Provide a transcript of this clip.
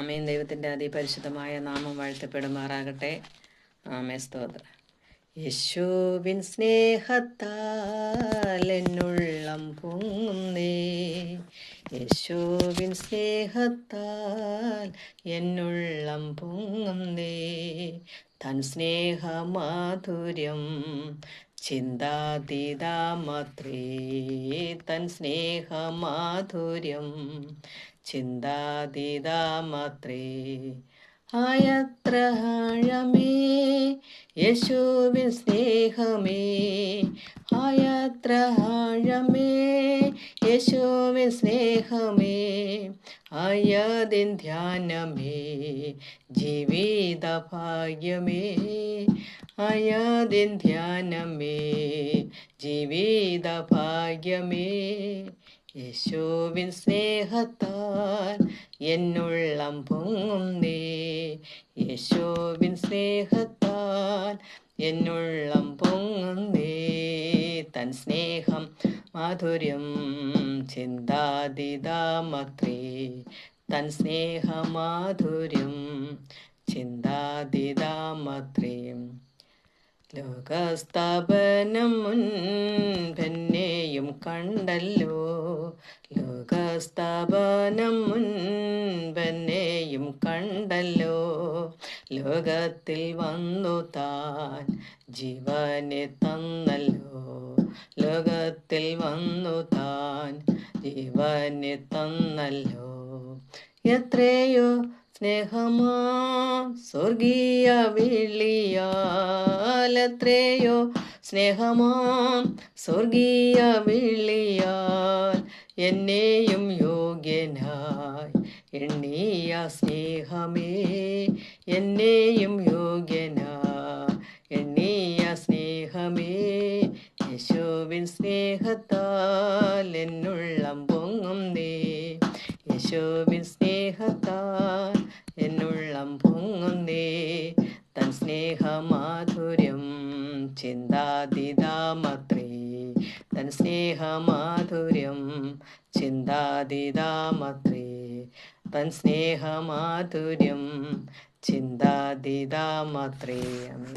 ആമേൻ. ദൈവത്തിൻ്റെ അതിപരിശുദ്ധമായ നാമം വാഴ്ത്തപ്പെടുമാറാകട്ടെ. ആമേ, സ്തോത്രം. യേശുവിൻ സ്നേഹത്താൽ എന്നുള്ളം പൊങ്ങുന്നേ, യേശുവിൻ സ്നേഹത്താൽ എന്നുള്ളം പൊങ്ങുന്നേ, തൻ സ്നേഹമാധുര്യം ചിന്താതീതമാത്രേ, തൻ സ്നേഹമാധുര്യം ചിന്താതീതമാത്രേ. ആയത്ര ആഴമേ യേശുവിൻ സ്നേഹമേ, ആയത്ര ആഴമേ യേശുവിൻ സ്നേഹമേ, ആയതിൻ ധ്യാനമേ ജീവിത ഭാഗ്യമേ, ആയതിൻ ധ്യാനമേ ജീവിത ഭാഗ്യമേ. യേശുവിൻ സ്നേഹത്താൽ എന്നുള്ളം പൊങ്ങുന്നേ, യേശുവിൻ സ്നേഹത്താൽ എന്നുള്ളം പൊങ്ങുന്നേ, തൻ സ്നേഹം മാധുര്യം ചിന്താതീതമാത്രേ, തൻ സ്നേഹമാധുര്യം ചിന്താതീതമാത്രേ. ലോകസ്ഥാപനം മുൻപെന്നെയും കണ്ടല്ലോ, ലോകസ്ഥാപനം മുൻപെന്നെയും കണ്ടല്ലോ, ലോകത്തിൽ വന്നു താൻ ജീവനെ തന്നല്ലോ, ലോകത്തിൽ വന്നു താൻ ജീവനെ തന്നല്ലോ. എത്രയോ സ്നേഹമാ സ്വർഗീയ വിളിയാൽ, എത്രയോ സ്നേഹമാം സ്വർഗീയ വിളിയാൽ, എന്നെയും യോഗ്യനായി എണ്ണിയ സ്നേഹമേ, എന്നെയും യോഗ്യനായി എണ്ണിയ സ്നേഹമേ. യേശുവിൻ സ്നേഹത്താൽ എന്നുള്ളം പൊങ്ങുന്നേ, യേശുവിൻ സ്നേഹത്താൽ എന്നുള്ളം പൊങ്ങുന്നേ, തൻ സ്നേഹമാധുര്യം ചിന്താതീതമാത്രേ, തൻ സ്നേഹമാധുര്യം ചിന്താതീതമാത്രേ, തൻ സ്നേഹമാധുര്യം ചിന്താതീതമാത്രേ.